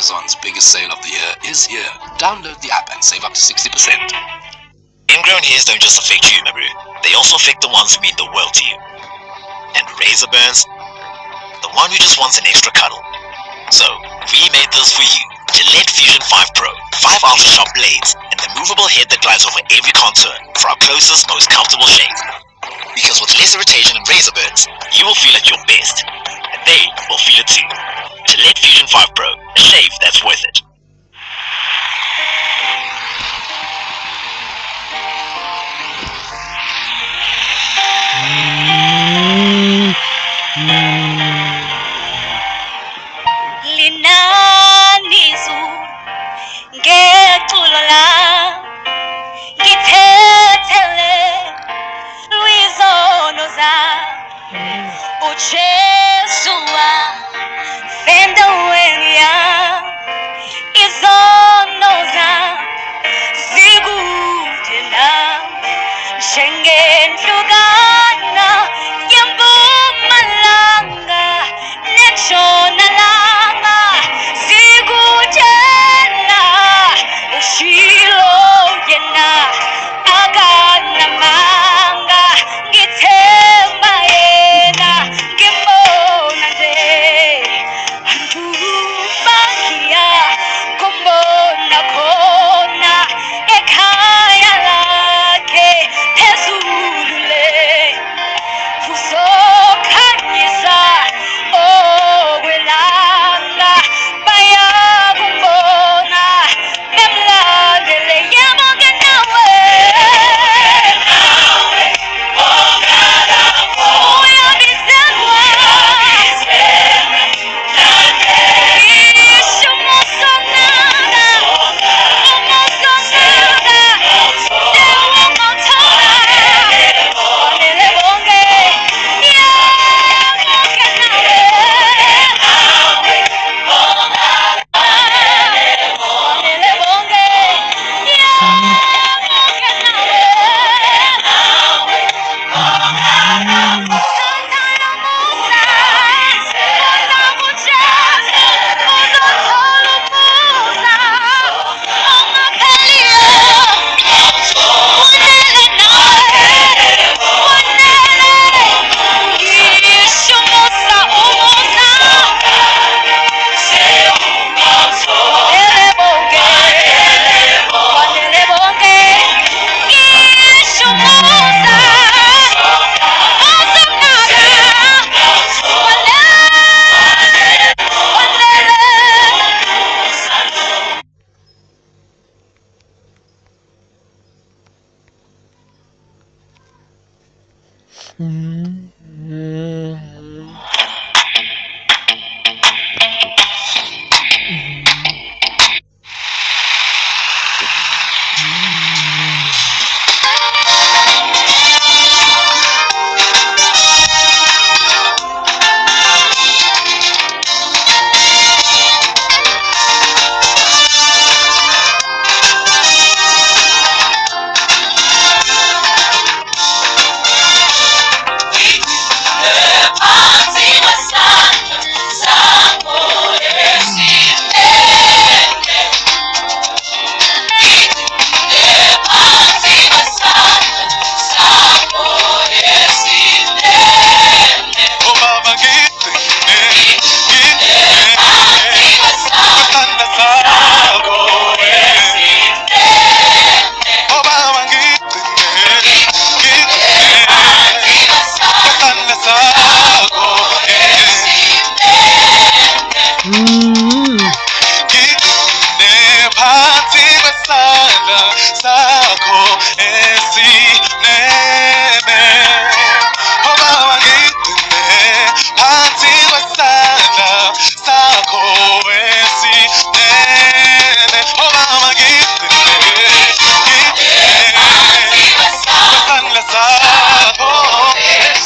Amazon's biggest sale of the year is here. Download the app and save up to 60%. Ingrown hairs don't just affect you, Maru. They also affect the ones who mean the world to you. And razor burns, the one who just wants an extra cuddle. So, we made this for you. Gillette Fusion 5 Pro, 5 ultra sharp blades, and the movable head that glides over every contour for our closest, most comfortable shave. Because with less irritation and razor burns, you will feel at your best. And they will feel it too. Gillette Fusion 5 Pro, a shave that's worth it. Linanizu ngeculo la ngithethele lwizono za uJesua fendaweni ya izono za zikudela njengendlukana yempumalanga nentshonalanga zikutshela ushilo yena akanamanga ngithemba yena ngimbona nje andubakia kumbona khona ekhaya lakhe phezulu le uzokhanyisa okwelanga bayakumbona bemlandele yebo-ke nawe uyabizelwa isho umosonaka sewungothola wanele bonke yebo-ke nawe wanele bonke yebo-ke nawe Santana Musa, Santana Muchacha, uzothola umusa, ongaphelile, wanele nawe, wanele, ngisho umusa, wanele bonke, wanele bonke, ngisho umusa,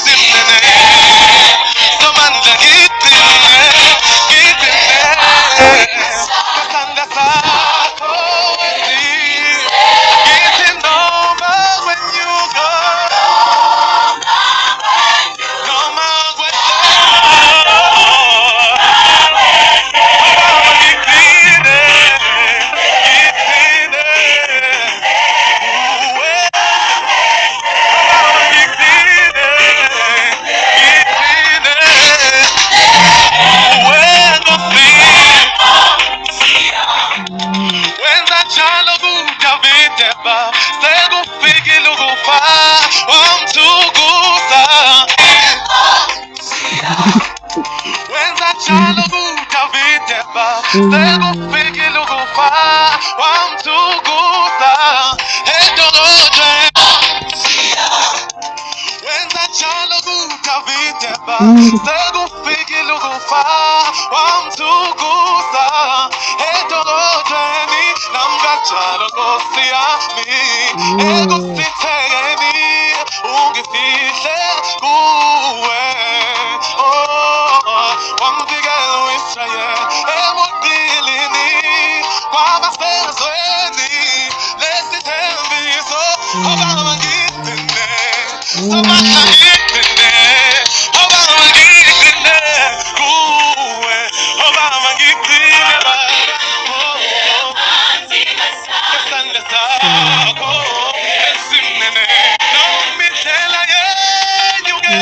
Simnene chalo kukaviteba sekufike lukufa wamtukuza edolojwe wenza chalo kukaviteba sekufike lukufa wamtukuza edolojweni namgachalo kosi yami ekusithekeni ungifihle kuwe wamvikela u-Israyeli emudilini kwabasezweni lesithembiso obaba ngigcine sobala ngigcine obaba ngigcine kuwe obaba ngigcine esandla sakho esimnene nomithela yenyuke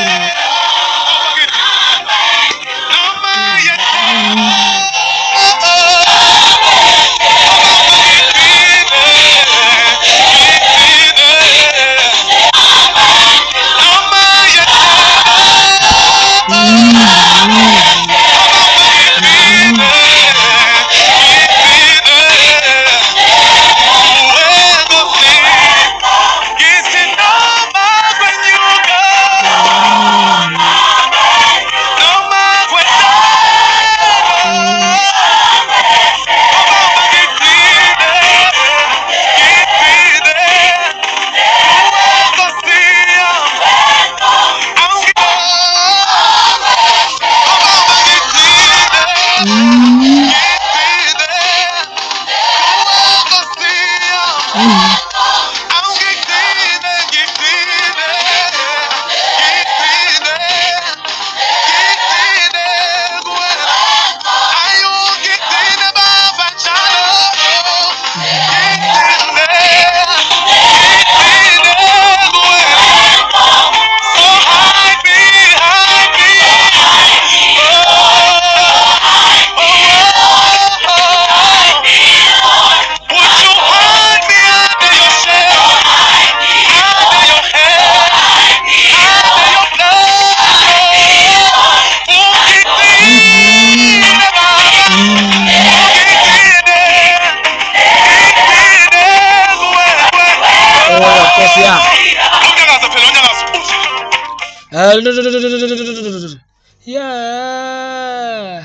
Yeah,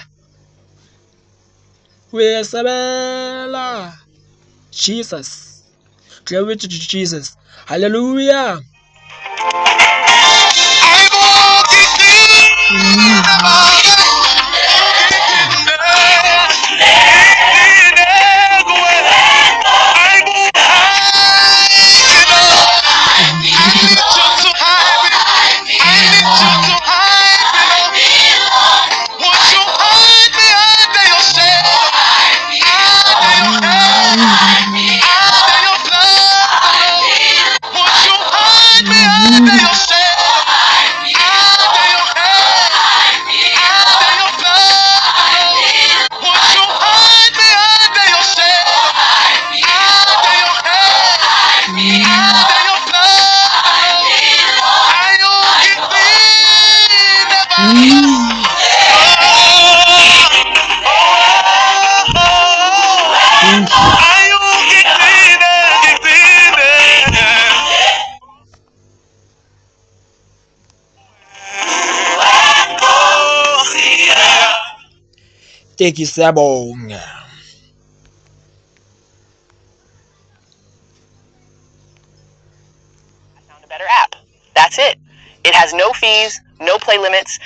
we Isabella. Jesus, glory to Jesus. Hallelujah. Thank you, Sabong. I found a better app. That's it. It has no fees, no play limits.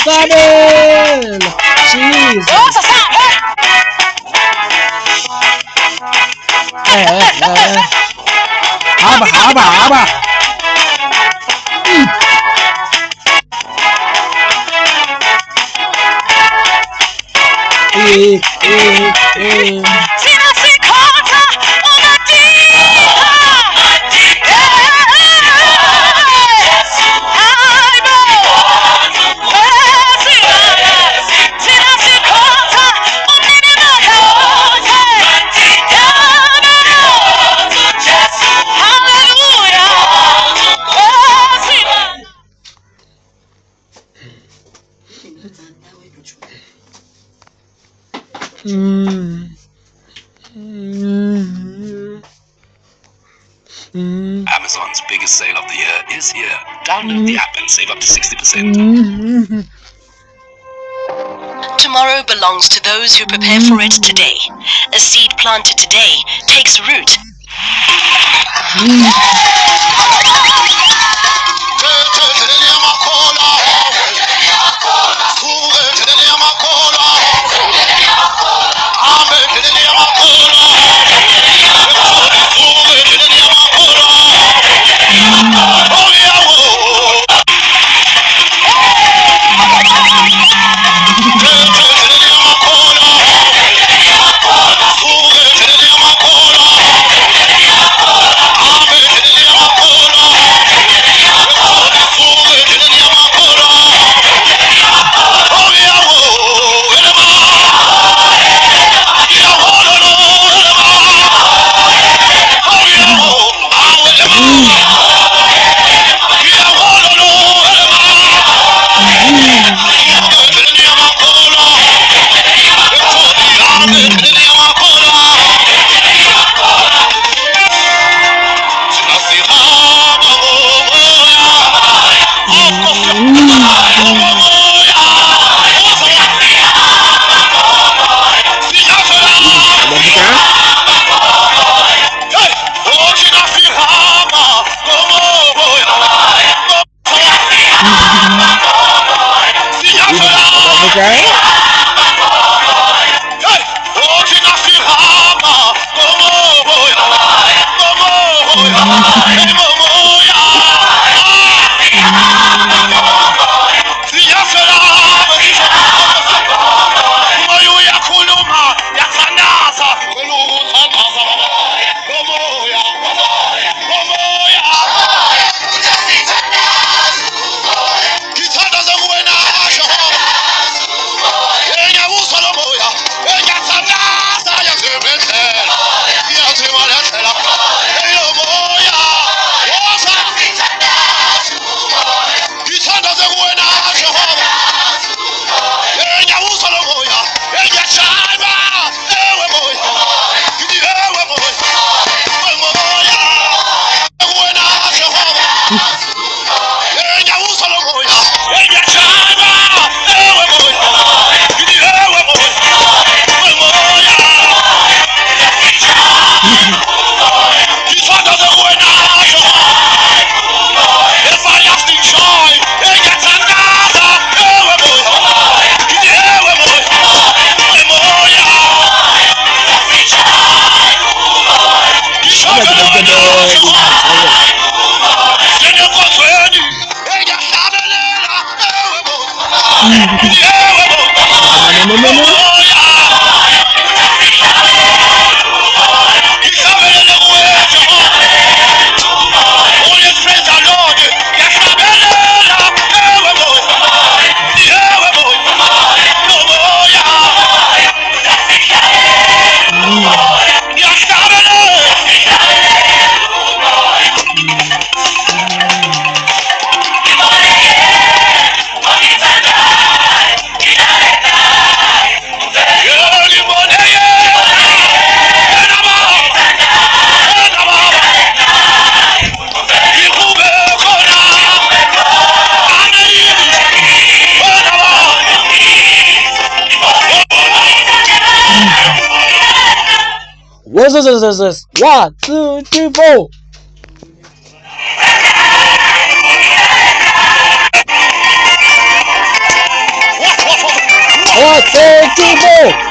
Isabel! Jesus! Aba! Amazon's biggest sale of the year is here. Download the app and save up to 60%. Tomorrow belongs to those who prepare for it today. A seed planted today takes root. Amen. What's this? 1, 2, 3, 4. 1, 2, 3, 4.